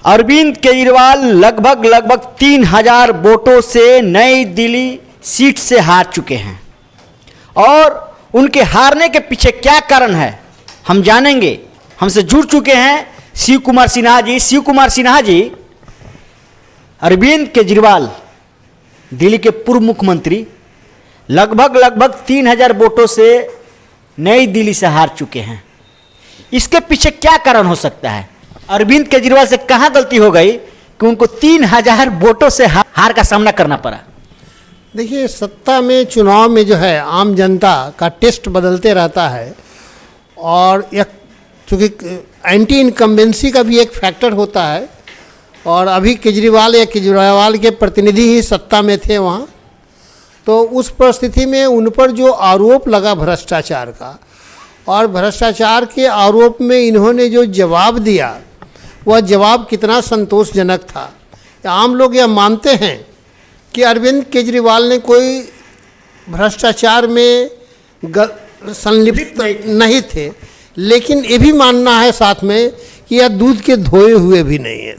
अरविंद केजरीवाल लगभग 3000 वोटों से नई दिल्ली सीट से हार चुके हैं और उनके हारने के पीछे क्या कारण है हम जानेंगे। हमसे जुड़ चुके हैं शिव कुमार सिन्हा जी। शिव कुमार सिन्हा जी, अरविंद केजरीवाल दिल्ली के पूर्व मुख्यमंत्री लगभग 3000 वोटों से नई दिल्ली से हार चुके हैं। इसके पीछे क्या कारण हो सकता है? अरविंद केजरीवाल से कहाँ गलती हो गई कि उनको 3000 वोटों से हार का सामना करना पड़ा? देखिए, सत्ता में चुनाव में जो है आम जनता का टेस्ट बदलते रहता है और एक चूँकि एंटी इनकम्बेंसी का भी एक फैक्टर होता है और अभी केजरीवाल के प्रतिनिधि ही सत्ता में थे वहाँ, तो उस परिस्थिति में उन पर जो आरोप लगा भ्रष्टाचार का और भ्रष्टाचार के आरोप में इन्होंने जो जवाब दिया वह जवाब कितना संतोषजनक था। आम लोग यह मानते हैं कि अरविंद केजरीवाल ने कोई भ्रष्टाचार में संलिप्त नहीं थे, लेकिन ये भी मानना है साथ में कि यह दूध के धोए हुए भी नहीं है।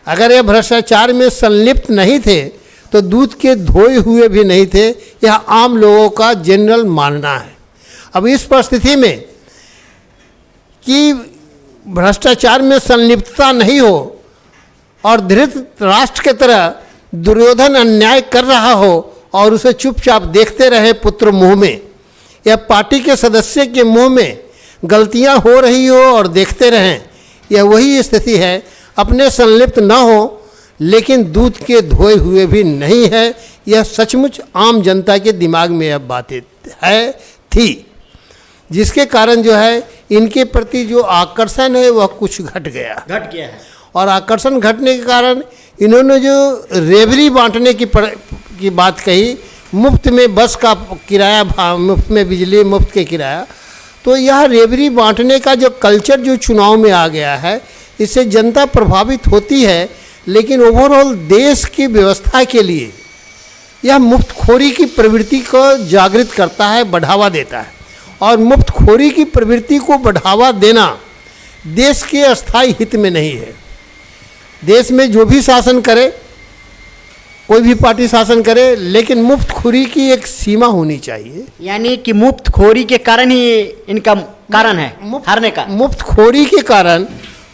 अगर यह भ्रष्टाचार में संलिप्त नहीं थे तो दूध के धोए हुए भी नहीं थे, यह आम लोगों का जनरल मानना है। अब इस परिस्थिति में कि भ्रष्टाचार में संलिप्तता नहीं हो और धृतराष्ट्र के तरह दुर्योधन अन्याय कर रहा हो और उसे चुपचाप देखते रहे पुत्र मुँह में, या पार्टी के सदस्य के मुँह में गलतियां हो रही हो और देखते रहें, यह वही स्थिति है। अपने संलिप्त न हो लेकिन दूध के धोए हुए भी नहीं है। यह सचमुच आम जनता के दिमाग में यह बातें है थी, जिसके कारण जो है इनके प्रति जो आकर्षण है वह कुछ घट गया है। और आकर्षण घटने के कारण इन्होंने जो रेवड़ी बांटने की बात कही, मुफ्त में बस का किराया, मुफ्त में बिजली, मुफ्त के किराया, तो यह रेवड़ी बांटने का जो कल्चर जो चुनाव में आ गया है, इससे जनता प्रभावित होती है, लेकिन ओवरऑल देश की व्यवस्था के लिए यह मुफ्तखोरी की प्रवृत्ति को जागृत करता है, बढ़ावा देता है। और मुफ्तखोरी की प्रवृत्ति को बढ़ावा देना देश के अस्थायी हित में नहीं है। देश में जो भी शासन करे, कोई भी पार्टी शासन करे, लेकिन मुफ्तखोरी की एक सीमा होनी चाहिए। यानी कि मुफ्तखोरी के कारण ही इनका कारण है हारने का। मुफ्तखोरी के कारण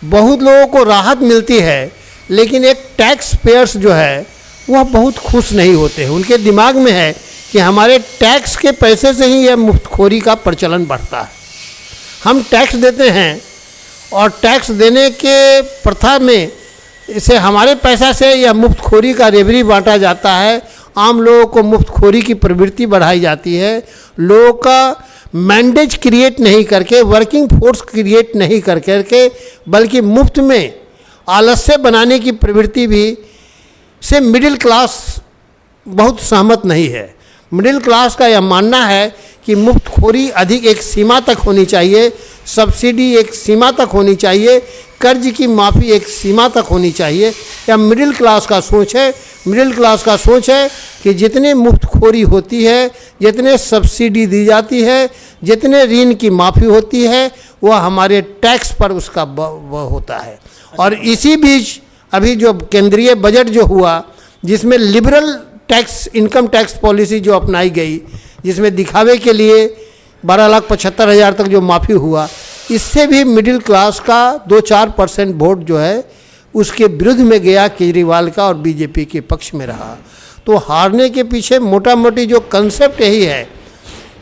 बहुत लोगों को राहत मिलती है, लेकिन एक टैक्स पेयर्स जो है वह बहुत खुश नहीं होते हैं। उनके दिमाग में है कि हमारे टैक्स के पैसे से ही यह मुफ्तखोरी का प्रचलन बढ़ता है। हम टैक्स देते हैं और टैक्स देने के प्रथा में इसे हमारे पैसा से यह मुफ्तखोरी का रेवड़ी बांटा जाता है। आम लोगों को मुफ्तखोरी की प्रवृत्ति बढ़ाई जाती है। लोगों का मैंडेज क्रिएट नहीं करके, वर्किंग फोर्स क्रिएट नहीं कर करके, बल्कि मुफ्त में आलस्य बनाने की प्रवृत्ति भी से मिडिल क्लास बहुत सहमत नहीं है। मिडिल क्लास का यह मानना है कि मुफ्तखोरी अधिक एक सीमा तक होनी चाहिए, सब्सिडी एक सीमा तक होनी चाहिए, कर्ज की माफ़ी एक सीमा तक होनी चाहिए। यह मिडिल क्लास का सोच है। मिडिल क्लास का सोच है कि जितने मुफ्तखोरी होती है, जितने सब्सिडी दी जाती है, जितने ऋण की माफ़ी होती है, वह हमारे टैक्स पर उसका वह होता है। और इसी बीच अभी जो केंद्रीय बजट जो हुआ, जिसमें liberal tax, income tax policy जो अपनाई गई, जिसमें दिखावे के लिए 12,75,000 तक जो माफ़ी हुआ, इससे भी मिडिल क्लास का 2-4% वोट जो है उसके विरुद्ध में गया केजरीवाल का और बीजेपी के पक्ष में रहा। तो हारने के पीछे मोटा मोटी जो कंसेप्ट यही है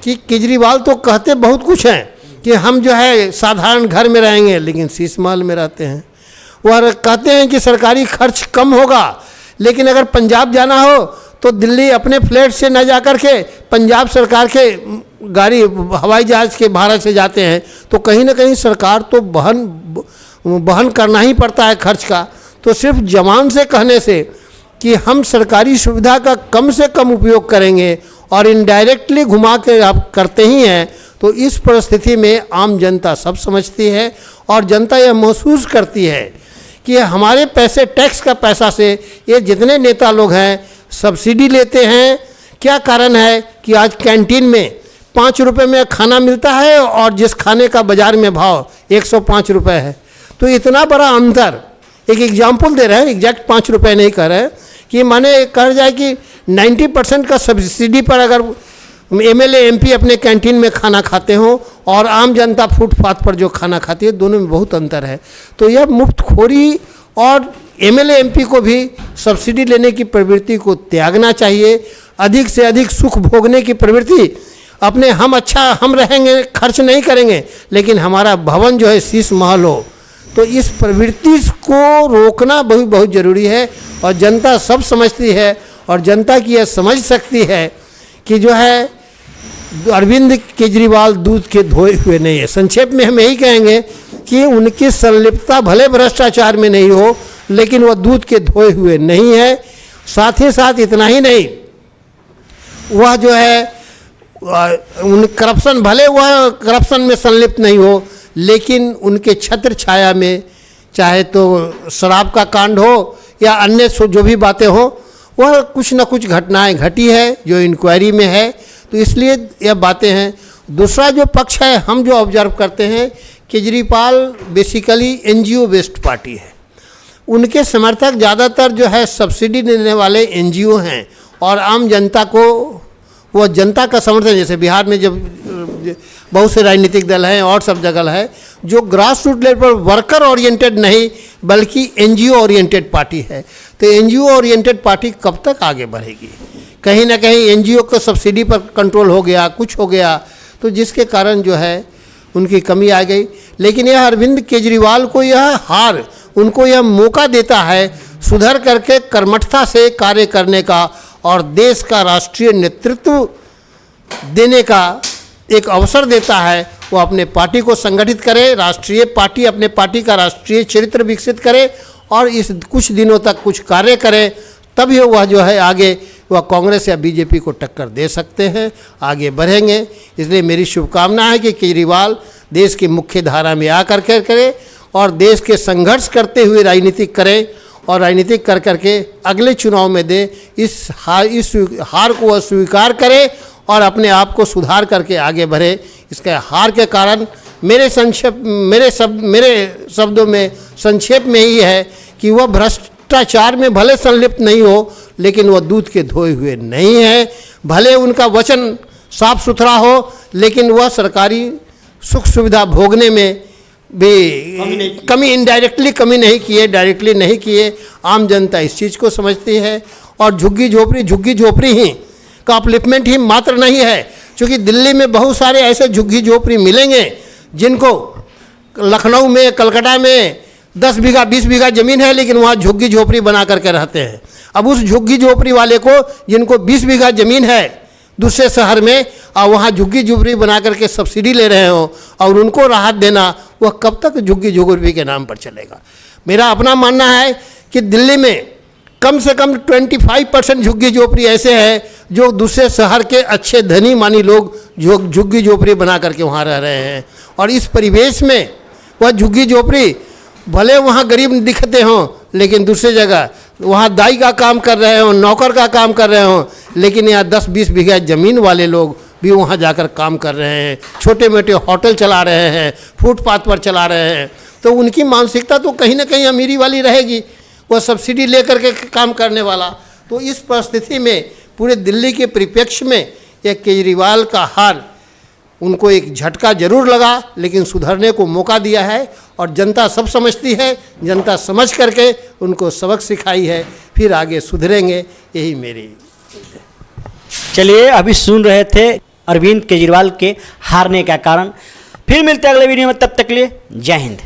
कि केजरीवाल तो कहते बहुत कुछ हैं कि हम जो है साधारण घर में रहेंगे, लेकिन शीश महल में रहते हैं। वह कहते हैं कि सरकारी खर्च कम होगा, लेकिन अगर पंजाब जाना हो तो दिल्ली अपने फ्लैट से न जा कर के पंजाब सरकार के गाड़ी, हवाई जहाज़ के भाड़ा से जाते हैं, तो कहीं ना कहीं सरकार तो बहन करना ही पड़ता है खर्च का। तो सिर्फ जवान से कहने से कि हम सरकारी सुविधा का कम से कम उपयोग करेंगे और इनडायरेक्टली घुमा के आप करते ही हैं, तो इस परिस्थिति में आम जनता सब समझती है और जनता यह महसूस करती है कि हमारे पैसे, टैक्स का पैसा से ये जितने नेता लोग हैं सब्सिडी लेते हैं। क्या कारण है कि आज कैंटीन में 5 रुपये में खाना मिलता है और जिस खाने का बाज़ार में भाव 105 रुपये है। तो इतना बड़ा अंतर एक एग्जाम्पल दे रहे हैं, एग्जैक्ट 5 रुपये नहीं कह रहे हैं, कि माने कहा जाए कि 90% का सब्सिडी पर अगर एमएलए एमपी अपने कैंटीन में खाना खाते हो और आम जनता फुटपाथ पर जो खाना खाती है, दोनों में बहुत अंतर है। तो यह मुफ्तखोरी और एमएलए एमपी को भी सब्सिडी लेने की प्रवृत्ति को त्यागना चाहिए। अधिक से अधिक सुख भोगने की प्रवृत्ति, अपने हम रहेंगे, खर्च नहीं करेंगे, लेकिन हमारा भवन जो है शीश महल हो, तो इस प्रवृत्ति को रोकना बहुत ज़रूरी है। और जनता सब समझती है और जनता की यह समझ सकती है कि जो है अरविंद केजरीवाल दूध के धोए हुए नहीं है। संक्षेप में हम यही कहेंगे कि उनकी संलिप्तता भले भ्रष्टाचार में नहीं हो, लेकिन वह दूध के धोए हुए नहीं है। साथ ही साथ इतना ही नहीं, वह जो है उन करप्शन, भले वह करप्शन में संलिप्त नहीं हो, लेकिन उनके छत्र छाया में चाहे तो शराब का कांड हो या अन्य जो भी बातें हो, वह कुछ न कुछ घटनाएं घटी है जो इंक्वायरी में है। तो इसलिए यह बातें हैं। दूसरा जो पक्ष है, हम जो ऑब्जर्व करते हैं, Kejriwal basically NGO based party है। उनके समर्थक ज़्यादातर जो है सब्सिडी देने वाले एनजीओ हैं और आम जनता को, वो जनता का समर्थन, जैसे बिहार में जब बहुत से राजनीतिक दल हैं और सब जगह है, जो ग्रास रूट लेवल पर वर्कर ओरिएंटेड नहीं बल्कि एनजीओ ओरिएंटेड पार्टी है। तो एनजीओ ओरिएंटेड पार्टी कब तक आगे बढ़ेगी? कहीं ना कहीं एनजीओ को सब्सिडी पर कंट्रोल हो गया, कुछ हो गया, तो जिसके कारण जो है उनकी कमी आ गई। लेकिन यह अरविंद केजरीवाल को यह हार उनको यह मौका देता है सुधर करके कर्मठता से कार्य करने का और देश का राष्ट्रीय नेतृत्व देने का एक अवसर देता है। वो अपने पार्टी को संगठित करे, राष्ट्रीय पार्टी अपने पार्टी का राष्ट्रीय चरित्र विकसित करे और इस कुछ दिनों तक कुछ कार्य करे, तभी वह जो है आगे वह कांग्रेस या बीजेपी को टक्कर दे सकते हैं, आगे बढ़ेंगे। इसलिए मेरी शुभकामना है कि केजरीवाल देश की मुख्य धारा में आकर के करे और देश के संघर्ष करते हुए राजनीतिक करें और राजनीतिक कर करके अगले चुनाव में दे। इस हार को वह स्वीकार करे और अपने आप को सुधार करके आगे बढ़े। इसके हार के कारण मेरे शब्दों में संक्षेप में ही है कि वह भ्रष्टाचार में भले संलिप्त नहीं हो, लेकिन वह दूध के धोए हुए नहीं है। भले उनका वचन साफ सुथरा हो, लेकिन वह सरकारी सुख सुविधा भोगने में भी कमी इनडायरेक्टली कमी नहीं किए, डायरेक्टली नहीं किए। आम जनता इस चीज़ को समझती है और झुग्गी झोपड़ी ही का अपलिफ्टमेंट ही मात्र नहीं है, क्योंकि दिल्ली में बहुत सारे ऐसे झुग्गी झोपड़ी मिलेंगे जिनको लखनऊ में, कलकत्ता में 10 बीघा 20 बीघा ज़मीन है, लेकिन वहाँ झुग्गी झोपड़ी बना करके रहते हैं। अब उस झुग्गी झोपड़ी वाले को जिनको 20 बीघा ज़मीन है दूसरे शहर में और वहाँ झुग्गी झोपड़ी बना करके सब्सिडी ले रहे हो और उनको राहत देना, वह कब तक झुग्गी झोपड़ी के नाम पर चलेगा? मेरा अपना मानना है कि दिल्ली में कम से कम 25% झुग्गी झोपड़ी ऐसे हैं जो दूसरे शहर के अच्छे धनी मानी लोग झुग्गी झोपड़ी बना करके वहाँ रह रहे हैं। और इस परिवेश में वह झुग्गी झोपड़ी भले वहाँ गरीब दिखते हों, लेकिन दूसरी जगह वहाँ दाई का काम कर रहे हों, नौकर का काम कर रहे हों, लेकिन यहाँ 10-20 बीघा ज़मीन वाले लोग भी वहाँ जाकर काम कर रहे हैं, छोटे मोटे होटल चला रहे हैं, फुटपाथ पर चला रहे हैं। तो उनकी मानसिकता तो कहीं ना कहीं अमीरी वाली रहेगी, वह सब्सिडी लेकर के काम करने वाला। तो इस परिस्थिति में पूरे दिल्ली के परिप्रेक्ष्य में यह केजरीवाल का हार उनको एक झटका जरूर लगा, लेकिन सुधरने को मौका दिया है और जनता सब समझती है। जनता समझ करके उनको सबक सिखाई है, फिर आगे सुधरेंगे, यही मेरी। चलिए, अभी सुन रहे थे अरविंद केजरीवाल के हारने का कारण। फिर मिलते हैं अगले वीडियो में, तब तक के लिए जय हिंद।